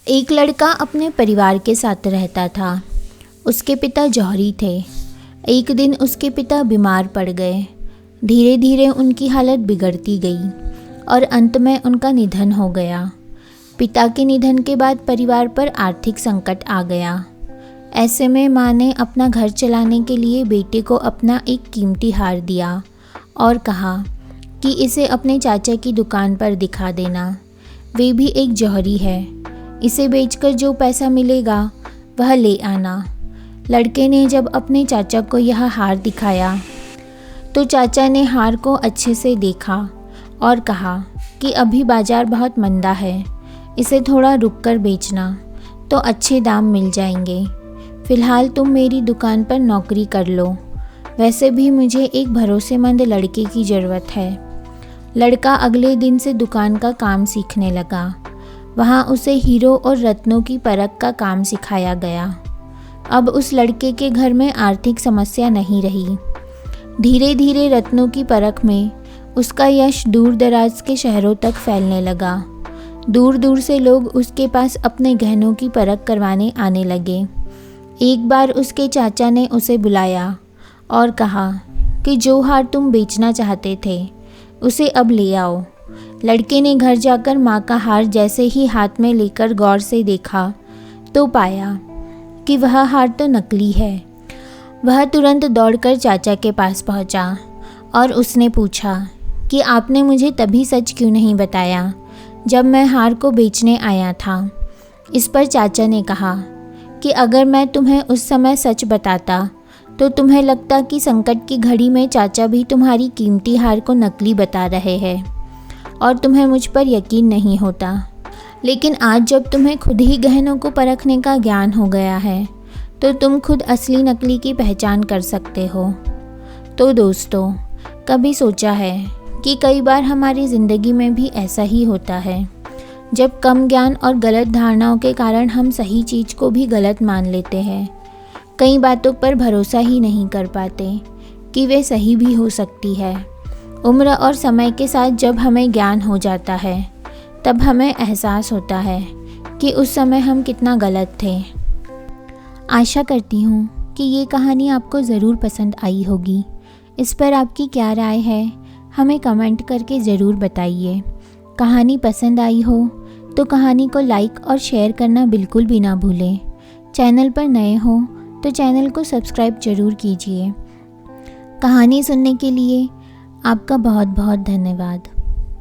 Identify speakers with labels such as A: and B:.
A: एक लड़का अपने परिवार के साथ रहता था। उसके पिता जौहरी थे। एक दिन उसके पिता बीमार पड़ गए। धीरे धीरे उनकी हालत बिगड़ती गई और अंत में उनका निधन हो गया। पिता के निधन के बाद परिवार पर आर्थिक संकट आ गया। ऐसे में माँ ने अपना घर चलाने के लिए बेटे को अपना एक कीमती हार दिया और कहा कि इसे अपने चाचा की दुकान पर दिखा देना। वे भी एक जौहरी है। इसे बेचकर जो पैसा मिलेगा वह ले आना। लड़के ने जब अपने चाचा को यह हार दिखाया तो चाचा ने हार को अच्छे से देखा और कहा कि अभी बाज़ार बहुत मंदा है, इसे थोड़ा रुक कर बेचना तो अच्छे दाम मिल जाएंगे। फ़िलहाल तुम मेरी दुकान पर नौकरी कर लो। वैसे भी मुझे एक भरोसेमंद लड़के की ज़रूरत है। लड़का अगले दिन से दुकान का काम सीखने लगा। वहाँ उसे हीरो और रत्नों की परख का काम सिखाया गया। अब उस लड़के के घर में आर्थिक समस्या नहीं रही। धीरे धीरे रत्नों की परख में उसका यश दूर दराज के शहरों तक फैलने लगा। दूर दूर से लोग उसके पास अपने गहनों की परख करवाने आने लगे। एक बार उसके चाचा ने उसे बुलाया और कहा कि जो हार तुम बेचना चाहते थे उसे अब ले आओ। लड़के ने घर जाकर माँ का हार जैसे ही हाथ में लेकर गौर से देखा तो पाया कि वह हार तो नकली है। वह तुरंत दौड़कर चाचा के पास पहुँचा और उसने पूछा कि आपने मुझे तभी सच क्यों नहीं बताया जब मैं हार को बेचने आया था। इस पर चाचा ने कहा कि अगर मैं तुम्हें उस समय सच बताता तो तुम्हें लगता कि संकट की घड़ी में चाचा भी तुम्हारी कीमती हार को नकली बता रहे हैं और तुम्हें मुझ पर यकीन नहीं होता। लेकिन आज जब तुम्हें खुद ही गहनों को परखने का ज्ञान हो गया है तो तुम खुद असली नकली की पहचान कर सकते हो। तो दोस्तों, कभी सोचा है कि कई बार हमारी ज़िंदगी में भी ऐसा ही होता है, जब कम ज्ञान और गलत धारणाओं के कारण हम सही चीज़ को भी गलत मान लेते हैं। कई बातों पर भरोसा ही नहीं कर पाते कि वे सही भी हो सकती है। उम्र और समय के साथ जब हमें ज्ञान हो जाता है तब हमें एहसास होता है कि उस समय हम कितना गलत थे। आशा करती हूँ कि ये कहानी आपको ज़रूर पसंद आई होगी। इस पर आपकी क्या राय है हमें कमेंट करके ज़रूर बताइए। कहानी पसंद आई हो तो कहानी को लाइक और शेयर करना बिल्कुल भी ना भूलें। चैनल पर नए हो तो चैनल को सब्सक्राइब ज़रूर कीजिए। कहानी सुनने के लिए आपका बहुत बहुत धन्यवाद।